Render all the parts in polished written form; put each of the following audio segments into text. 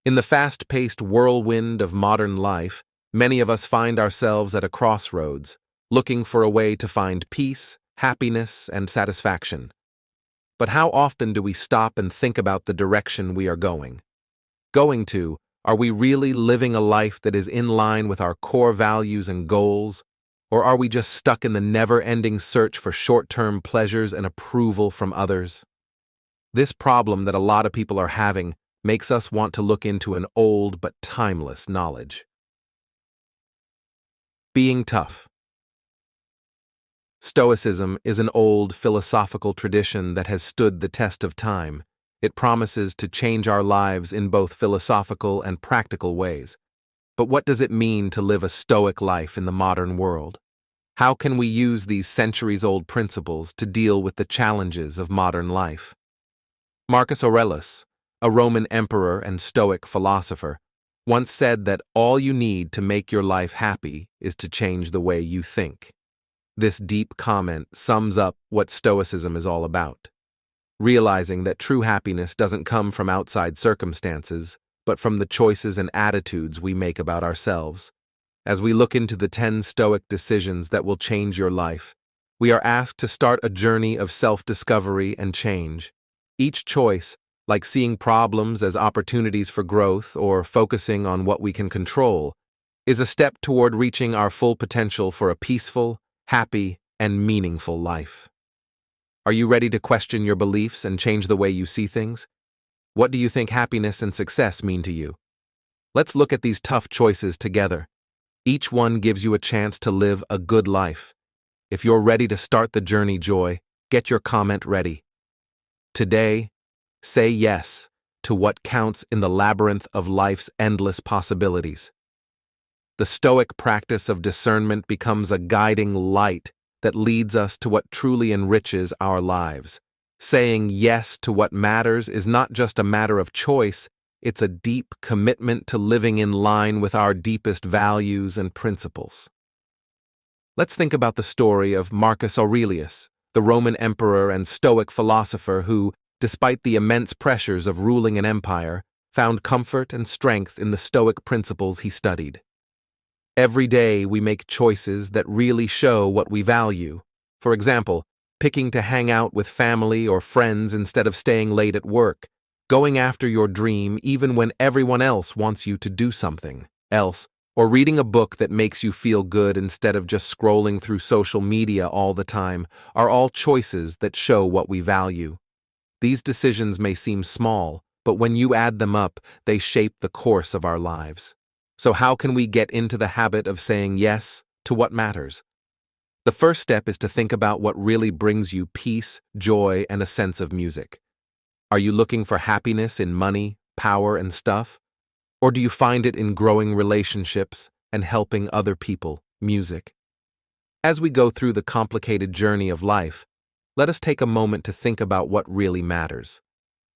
In the fast-paced whirlwind of modern life, many of us find ourselves at a crossroads, looking for a way to find peace, happiness, and satisfaction. But how often do we stop and think about the direction we are going? Are we really living a life that is in line with our core values and goals, or are we just stuck in the never-ending search for short-term pleasures and approval from others? This problem that a lot of people are having makes us want to look into an old but timeless knowledge. Being tough. Stoicism is an old philosophical tradition that has stood the test of time. It promises to change our lives in both philosophical and practical ways. But what does it mean to live a Stoic life in the modern world? How can we use these centuries-old principles to deal with the challenges of modern life? Marcus Aurelius, a Roman emperor and Stoic philosopher, once said that all you need to make your life happy is to change the way you think. This deep comment sums up what Stoicism is all about. Realizing that true happiness doesn't come from outside circumstances, but from the choices and attitudes we make about ourselves. As we look into the 10 Stoic decisions that will change your life, we are asked to start a journey of self-discovery and change. Each choice, like seeing problems as opportunities for growth or focusing on what we can control, is a step toward reaching our full potential for a peaceful, happy, and meaningful life. Are you ready to question your beliefs and change the way you see things? What do you think happiness and success mean to you? Let's look at these tough choices together. Each one gives you a chance to live a good life. If you're ready to start the journey, get your comment ready. Today, say yes to what counts in the labyrinth of life's endless possibilities. The Stoic practice of discernment becomes a guiding light that leads us to what truly enriches our lives. Saying yes to what matters is not just a matter of choice, it's a deep commitment to living in line with our deepest values and principles. Let's think about the story of Marcus Aurelius, the Roman emperor and Stoic philosopher who, despite the immense pressures of ruling an empire, found comfort and strength in the Stoic principles he studied. Every day we make choices that really show what we value. For example, picking to hang out with family or friends instead of staying late at work, going after your dream even when everyone else wants you to do something else, or reading a book that makes you feel good instead of just scrolling through social media all the time, are all choices that show what we value. These decisions may seem small, but when you add them up, they shape the course of our lives. So how can we get into the habit of saying yes to what matters? The first step is to think about what really brings you peace, joy, and a sense of music. Are you looking for happiness in money, power, and stuff? Or do you find it in growing relationships and helping other people, music? As we go through the complicated journey of life, let us take a moment to think about what really matters.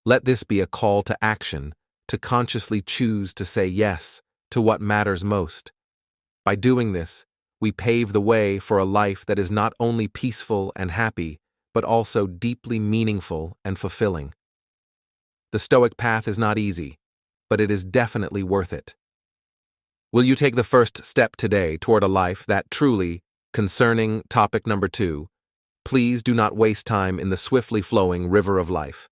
Let this be a call to action, to consciously choose to say yes to what matters most. By doing this, we pave the way for a life that is not only peaceful and happy, but also deeply meaningful and fulfilling. The Stoic path is not easy, but it is definitely worth it. Will you take the first step today toward a life that truly, concerning topic number 2, please do not waste time in the swiftly flowing river of life.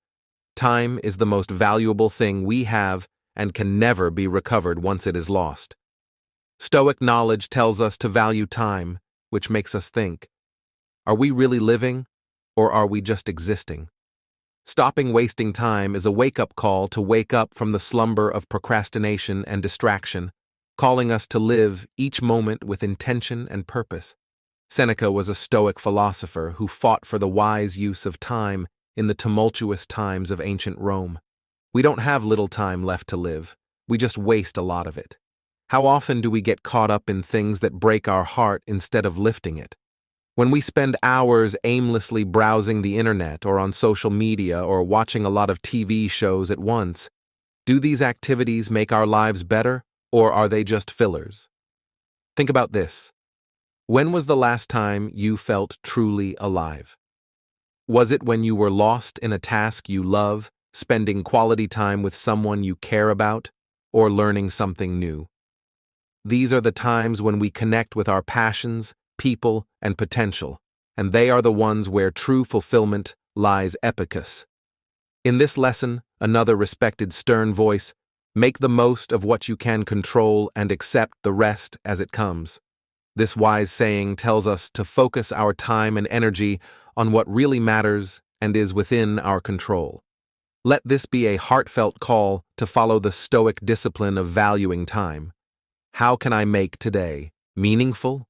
Time is the most valuable thing we have and can never be recovered once it is lost. Stoic knowledge tells us to value time, which makes us think, are we really living, or are we just existing? Stopping wasting time is a wake-up call to wake up from the slumber of procrastination and distraction, calling us to live each moment with intention and purpose. Seneca was a Stoic philosopher who fought for the wise use of time in the tumultuous times of ancient Rome. We don't have little time left to live, we just waste a lot of it. How often do we get caught up in things that break our heart instead of lifting it? When we spend hours aimlessly browsing the internet or on social media or watching a lot of TV shows at once, do these activities make our lives better, or are they just fillers? Think about this. When was the last time you felt truly alive? Was it when you were lost in a task you love, spending quality time with someone you care about, or learning something new. These are the times when we connect with our passions, people, and potential, and they are the ones where true fulfillment lies. Epicus. In this lesson, another respected stern voice, make the most of what you can control and accept the rest as it comes. This wise saying tells us to focus our time and energy on what really matters and is within our control. Let this be a heartfelt call to follow the Stoic discipline of valuing time. How can I make today meaningful?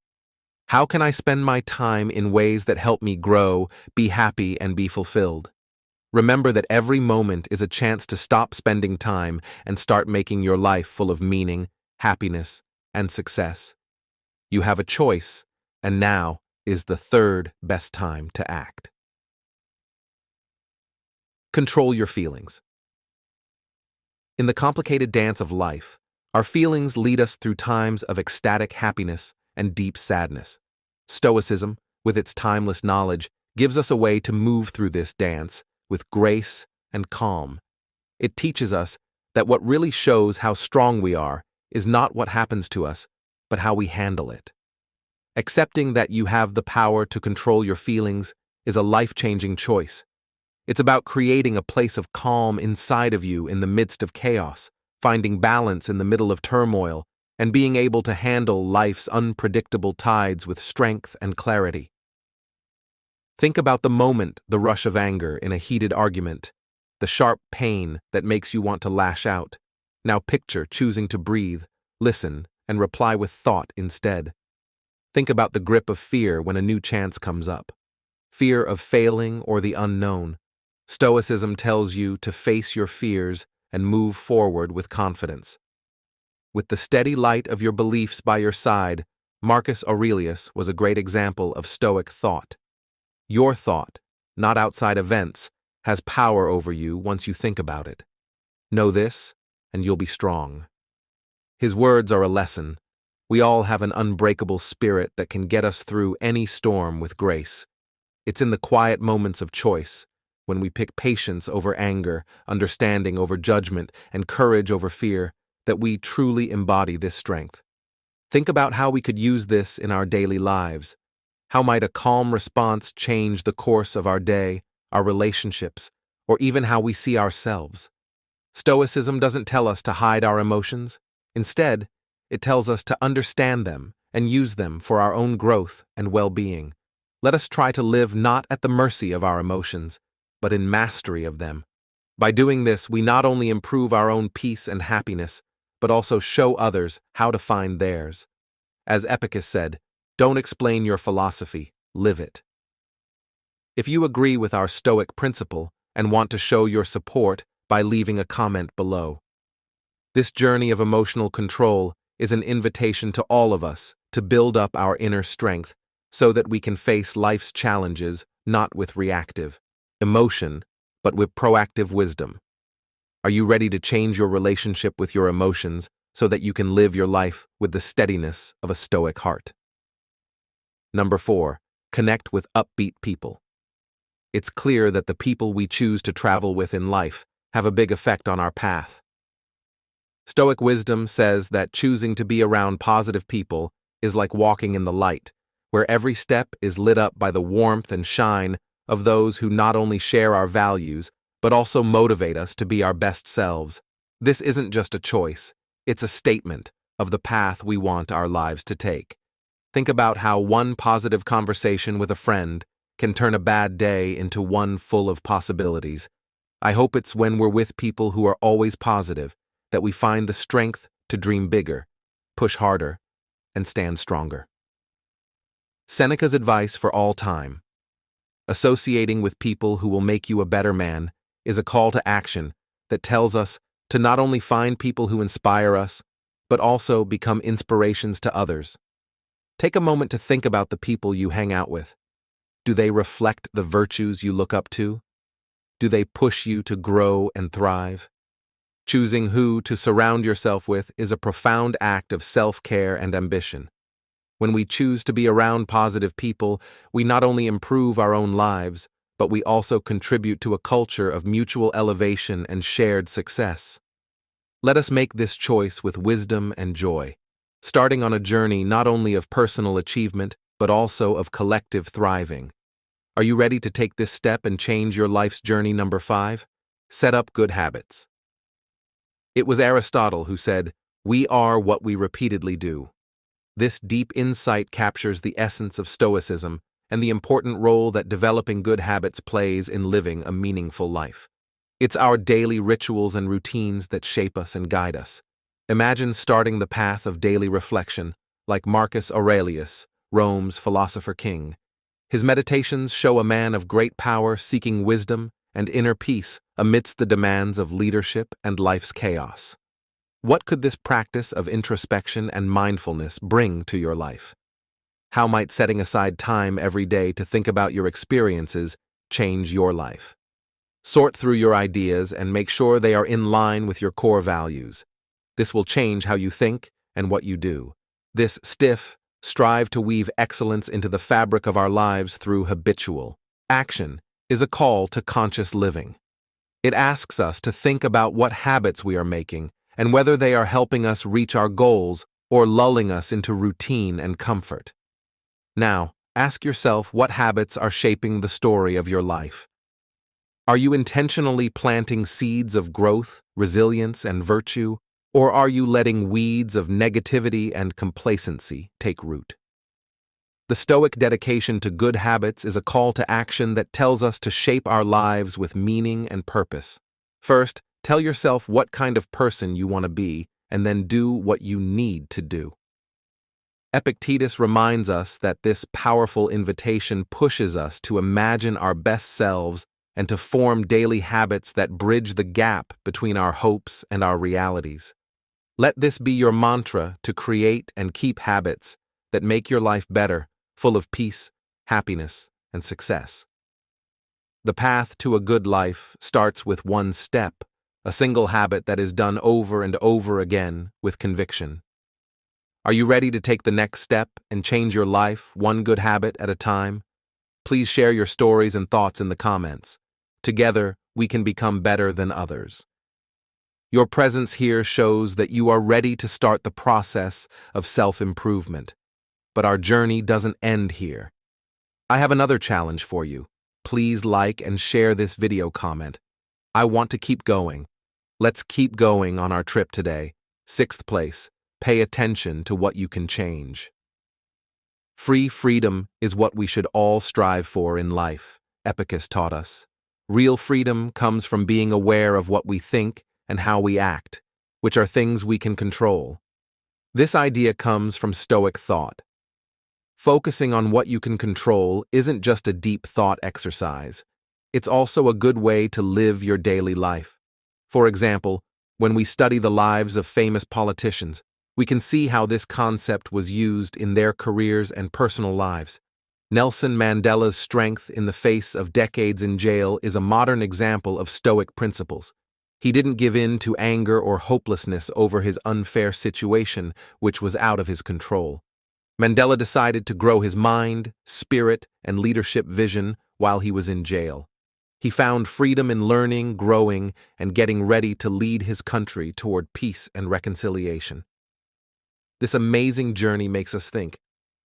How can I spend my time in ways that help me grow, be happy, and be fulfilled? Remember that every moment is a chance to stop spending time and start making your life full of meaning, happiness, and success. You have a choice, and now is the third best time to act. Control your feelings. In the complicated dance of life, our feelings lead us through times of ecstatic happiness and deep sadness. Stoicism, with its timeless knowledge, gives us a way to move through this dance with grace and calm. It teaches us that what really shows how strong we are is not what happens to us, but how we handle it. Accepting that you have the power to control your feelings is a life-changing choice. It's about creating a place of calm inside of you in the midst of chaos, finding balance in the middle of turmoil, and being able to handle life's unpredictable tides with strength and clarity. Think about the moment, the rush of anger in a heated argument, the sharp pain that makes you want to lash out. Now picture choosing to breathe, listen, and reply with thought instead. Think about the grip of fear when a new chance comes up. Fear of failing or the unknown. Stoicism tells you to face your fears and move forward with confidence. With the steady light of your beliefs by your side, Marcus Aurelius was a great example of Stoic thought. Your thought, not outside events, has power over you once you think about it. Know this, and you'll be strong. His words are a lesson. We all have an unbreakable spirit that can get us through any storm with grace. It's in the quiet moments of choice, when we pick patience over anger, understanding over judgment, and courage over fear, that we truly embody this strength. Think about how we could use this in our daily lives. How might a calm response change the course of our day, our relationships, or even how we see ourselves? Stoicism doesn't tell us to hide our emotions. Instead, it tells us to understand them and use them for our own growth and well-being. Let us try to live not at the mercy of our emotions, but in mastery of them. By doing this, we not only improve our own peace and happiness, but also show others how to find theirs. As Epicus said, don't explain your philosophy, live it. If you agree with our Stoic principle and want to show your support by leaving a comment below. This journey of emotional control is an invitation to all of us to build up our inner strength so that we can face life's challenges not with reactive emotion, but with proactive wisdom. Are you ready to change your relationship with your emotions so that you can live your life with the steadiness of a Stoic heart? Number 4, connect with upbeat people. It's clear that the people we choose to travel with in life have a big effect on our path. Stoic wisdom says that choosing to be around positive people is like walking in the light, where every step is lit up by the warmth and shine of those who not only share our values, but also motivate us to be our best selves. This isn't just a choice, it's a statement of the path we want our lives to take. Think about how one positive conversation with a friend can turn a bad day into one full of possibilities. I hope it's when we're with people who are always positive that we find the strength to dream bigger, push harder, and stand stronger. Seneca's advice for all time. Associating with people who will make you a better man is a call to action that tells us to not only find people who inspire us, but also become inspirations to others. Take a moment to think about the people you hang out with. Do they reflect the virtues you look up to? Do they push you to grow and thrive? Choosing who to surround yourself with is a profound act of self-care and ambition. When we choose to be around positive people, we not only improve our own lives, but we also contribute to a culture of mutual elevation and shared success. Let us make this choice with wisdom and joy, starting on a journey not only of personal achievement, but also of collective thriving. Are you ready to take this step and change your life's journey? Number 5. Set up good habits. It was Aristotle who said, "We are what we repeatedly do." This deep insight captures the essence of Stoicism and the important role that developing good habits plays in living a meaningful life. It's our daily rituals and routines that shape us and guide us. Imagine starting the path of daily reflection, like Marcus Aurelius, Rome's philosopher king. His meditations show a man of great power seeking wisdom and inner peace amidst the demands of leadership and life's chaos. What could this practice of introspection and mindfulness bring to your life? How might setting aside time every day to think about your experiences change your life? Sort through your ideas and make sure they are in line with your core values. This will change how you think and what you do. This strive to weave excellence into the fabric of our lives through habitual action is a call to conscious living. It asks us to think about what habits we are making and whether they are helping us reach our goals or lulling us into routine and comfort. Now, ask yourself what habits are shaping the story of your life. Are you intentionally planting seeds of growth, resilience, and virtue, or are you letting weeds of negativity and complacency take root? The Stoic dedication to good habits is a call to action that tells us to shape our lives with meaning and purpose. First, tell yourself what kind of person you want to be, and then do what you need to do. Epictetus reminds us that this powerful invitation pushes us to imagine our best selves and to form daily habits that bridge the gap between our hopes and our realities. Let this be your mantra to create and keep habits that make your life better, full of peace, happiness, and success. The path to a good life starts with one step, a single habit that is done over and over again with conviction. Are you ready to take the next step and change your life one good habit at a time? Please share your stories and thoughts in the comments. Together, we can become better than others. Your presence here shows that you are ready to start the process of self-improvement. But our journey doesn't end here. I have another challenge for you. Please like and share this video comment. I want to keep going. Let's keep going on our trip today. 6th place, pay attention to what you can change. Freedom is what we should all strive for in life, Epictetus taught us. Real freedom comes from being aware of what we think and how we act, which are things we can control. This idea comes from Stoic thought. Focusing on what you can control isn't just a deep thought exercise. It's also a good way to live your daily life. For example, when we study the lives of famous politicians, we can see how this concept was used in their careers and personal lives. Nelson Mandela's strength in the face of decades in jail is a modern example of Stoic principles. He didn't give in to anger or hopelessness over his unfair situation, which was out of his control. Mandela decided to grow his mind, spirit, and leadership vision while he was in jail. He found freedom in learning, growing, and getting ready to lead his country toward peace and reconciliation. This amazing journey makes us think,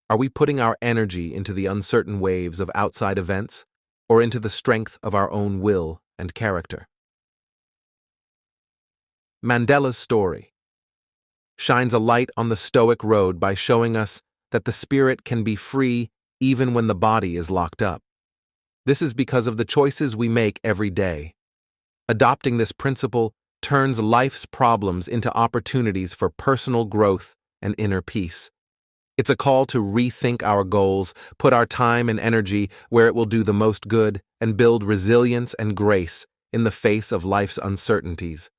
are we putting our energy into the uncertain waves of outside events, or into the strength of our own will and character? Mandela's story shines a light on the Stoic road by showing us that the spirit can be free even when the body is locked up. This is because of the choices we make every day. Adopting this principle turns life's problems into opportunities for personal growth and inner peace. It's a call to rethink our goals, put our time and energy where it will do the most good, and build resilience and grace in the face of life's uncertainties.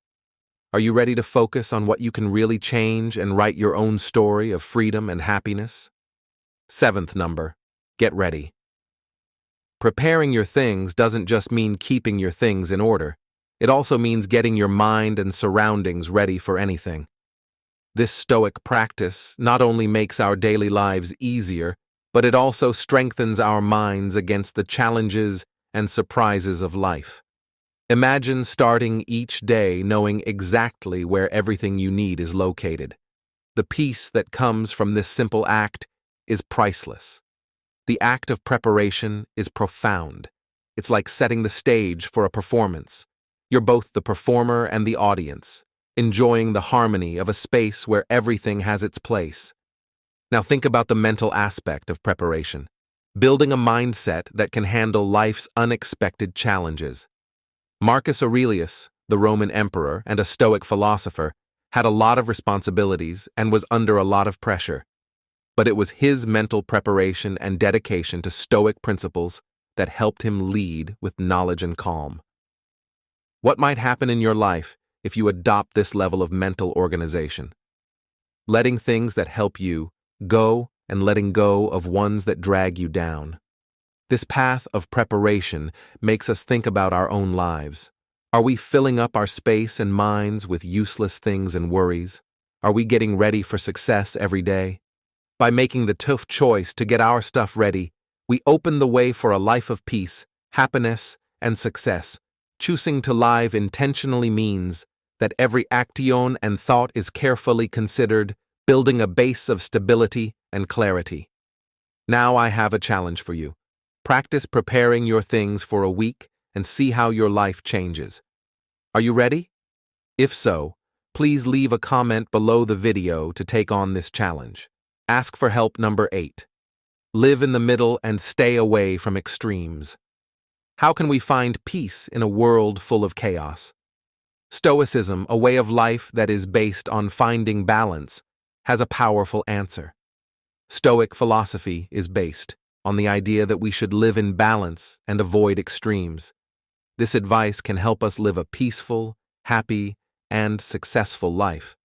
Are you ready to focus on what you can really change and write your own story of freedom and happiness? 7th number, get ready. Preparing your things doesn't just mean keeping your things in order. It also means getting your mind and surroundings ready for anything. This Stoic practice not only makes our daily lives easier, but it also strengthens our minds against the challenges and surprises of life. Imagine starting each day knowing exactly where everything you need is located. The peace that comes from this simple act is priceless. The act of preparation is profound. It's like setting the stage for a performance. You're both the performer and the audience, enjoying the harmony of a space where everything has its place. Now think about the mental aspect of preparation. Building a mindset that can handle life's unexpected challenges. Marcus Aurelius, the Roman emperor and a Stoic philosopher, had a lot of responsibilities and was under a lot of pressure. But it was his mental preparation and dedication to Stoic principles that helped him lead with knowledge and calm. What might happen in your life if you adopt this level of mental organization? Letting things that help you go and letting go of ones that drag you down. This path of preparation makes us think about our own lives. Are we filling up our space and minds with useless things and worries? Are we getting ready for success every day? By making the tough choice to get our stuff ready, we open the way for a life of peace, happiness, and success. Choosing to live intentionally means that every action and thought is carefully considered, building a base of stability and clarity. Now I have a challenge for you. Practice preparing your things for a week and see how your life changes. Are you ready? If so, please leave a comment below the video to take on this challenge. Ask for help number 8. Live in the middle and stay away from extremes. How can we find peace in a world full of chaos? Stoicism, a way of life that is based on finding balance, has a powerful answer. Stoic philosophy is based on the idea that we should live in balance and avoid extremes. This advice can help us live a peaceful, happy, and successful life.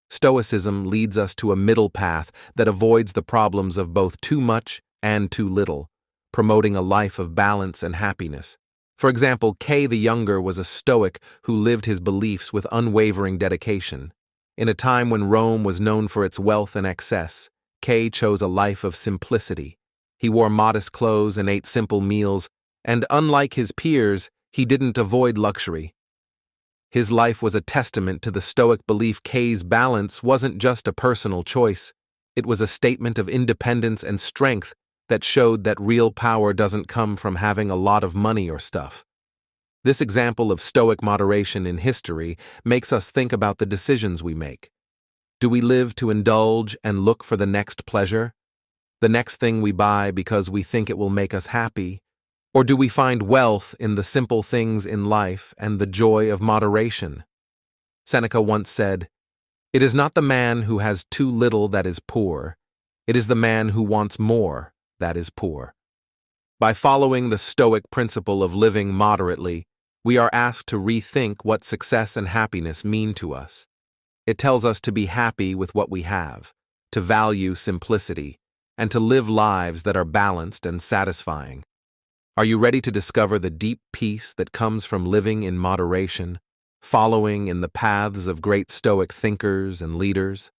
Stoicism leads us to a middle path that avoids the problems of both too much and too little, promoting a life of balance and happiness. For example, Kay the Younger was a Stoic who lived his beliefs with unwavering dedication. In a time when Rome was known for its wealth and excess, Kay chose a life of simplicity. He wore modest clothes and ate simple meals, and unlike his peers, he didn't avoid luxury. His life was a testament to the Stoic belief Kay's balance wasn't just a personal choice, it was a statement of independence and strength that showed that real power doesn't come from having a lot of money or stuff. This example of Stoic moderation in history makes us think about the decisions we make. Do we live to indulge and look for the next pleasure? The next thing we buy because we think it will make us happy? Or do we find wealth in the simple things in life and the joy of moderation? Seneca once said, "It is not the man who has too little that is poor, it is the man who wants more that is poor." By following the Stoic principle of living moderately, we are asked to rethink what success and happiness mean to us. It tells us to be happy with what we have, to value simplicity, and to live lives that are balanced and satisfying. Are you ready to discover the deep peace that comes from living in moderation, following in the paths of great Stoic thinkers and leaders?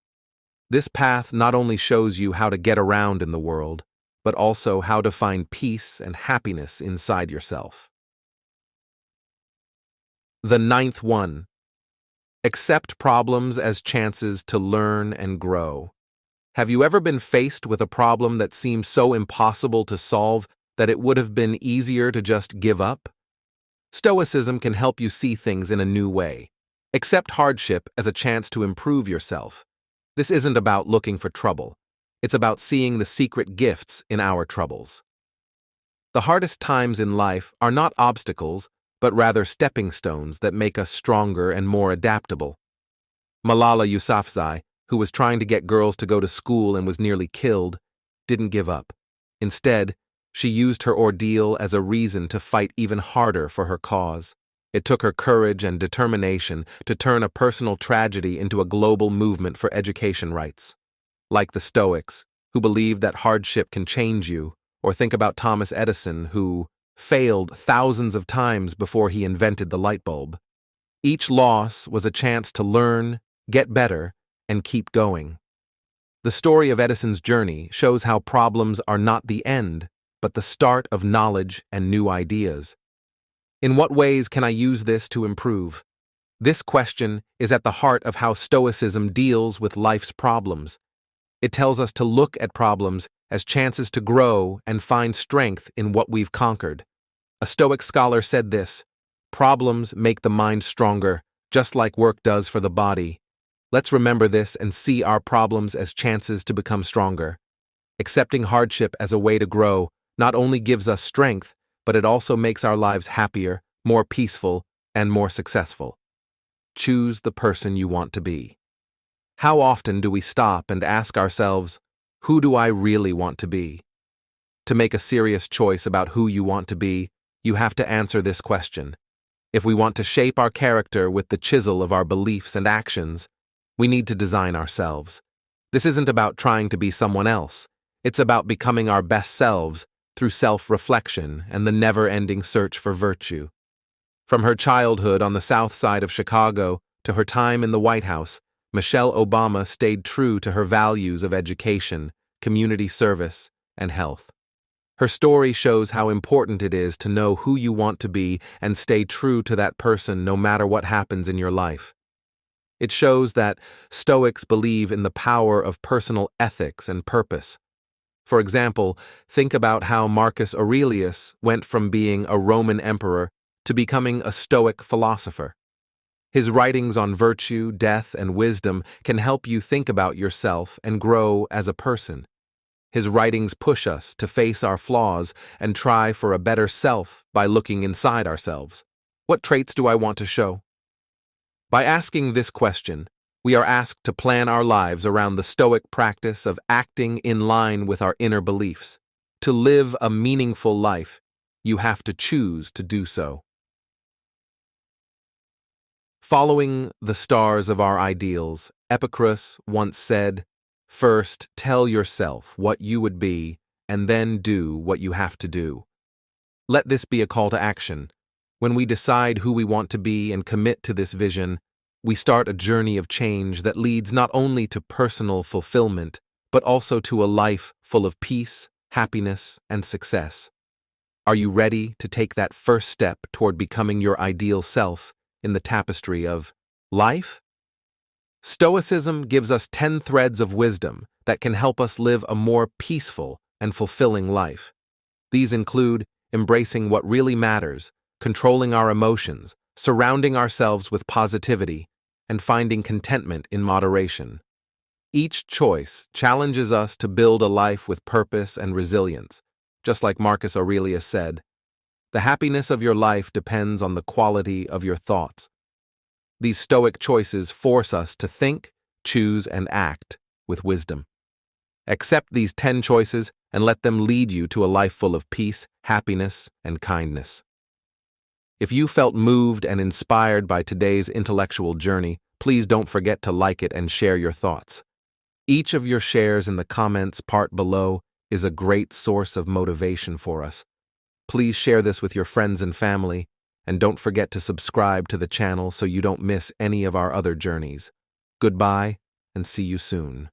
This path not only shows you how to get around in the world, but also how to find peace and happiness inside yourself. The 9th one. Accept problems as chances to learn and grow. Have you ever been faced with a problem that seemed so impossible to solve that it would have been easier to just give up? Stoicism can help you see things in a new way. Accept hardship as a chance to improve yourself. This isn't about looking for trouble. It's about seeing the secret gifts in our troubles. The hardest times in life are not obstacles, but rather stepping stones that make us stronger and more adaptable. Malala Yousafzai, who was trying to get girls to go to school and was nearly killed, didn't give up. Instead, she used her ordeal as a reason to fight even harder for her cause. It took her courage and determination to turn a personal tragedy into a global movement for education rights. Like the Stoics, who believed that hardship can change you, or think about Thomas Edison, who failed thousands of times before he invented the light bulb. Each loss was a chance to learn, get better, and keep going. The story of Edison's journey shows how problems are not the end, but the start of knowledge and new ideas. In what ways can I use this to improve? This question is at the heart of how Stoicism deals with life's problems. It tells us to look at problems as chances to grow and find strength in what we've conquered. A Stoic scholar said this: "Problems make the mind stronger, just like work does for the body." Let's remember this and see our problems as chances to become stronger. Accepting hardship as a way to grow not only gives us strength, but it also makes our lives happier, more peaceful, and more successful. Choose the person you want to be. How often do we stop and ask ourselves, who do I really want to be? To make a serious choice about who you want to be, you have to answer this question. If we want to shape our character with the chisel of our beliefs and actions, we need to design ourselves. This isn't about trying to be someone else. It's about becoming our best selves through self-reflection and the never-ending search for virtue. From her childhood on the south side of Chicago to her time in the White House, Michelle Obama stayed true to her values of education, community service, and health. Her story shows how important it is to know who you want to be and stay true to that person no matter what happens in your life. It shows that Stoics believe in the power of personal ethics and purpose. For example, think about how Marcus Aurelius went from being a Roman emperor to becoming a Stoic philosopher. His writings on virtue, death, and wisdom can help you think about yourself and grow as a person. His writings push us to face our flaws and try for a better self by looking inside ourselves. What traits do I want to show? By asking this question, we are asked to plan our lives around the Stoic practice of acting in line with our inner beliefs. To live a meaningful life, you have to choose to do so. Following the stars of our ideals, Epicurus once said, "First, tell yourself what you would be, and then do what you have to do." Let this be a call to action. When we decide who we want to be and commit to this vision, we start a journey of change that leads not only to personal fulfillment, but also to a life full of peace, happiness, and success. Are you ready to take that first step toward becoming your ideal self in the tapestry of life? Stoicism gives us 10 threads of wisdom that can help us live a more peaceful and fulfilling life. These include embracing what really matters, controlling our emotions, surrounding ourselves with positivity, and finding contentment in moderation. Each choice challenges us to build a life with purpose and resilience. Just like Marcus Aurelius said, "The happiness of your life depends on the quality of your thoughts." These Stoic choices force us to think, choose, and act with wisdom. Accept these 10 choices and let them lead you to a life full of peace, happiness, and kindness. If you felt moved and inspired by today's intellectual journey, please don't forget to like it and share your thoughts. Each of your shares in the comments part below is a great source of motivation for us. Please share this with your friends and family, and don't forget to subscribe to the channel so you don't miss any of our other journeys. Goodbye, and see you soon.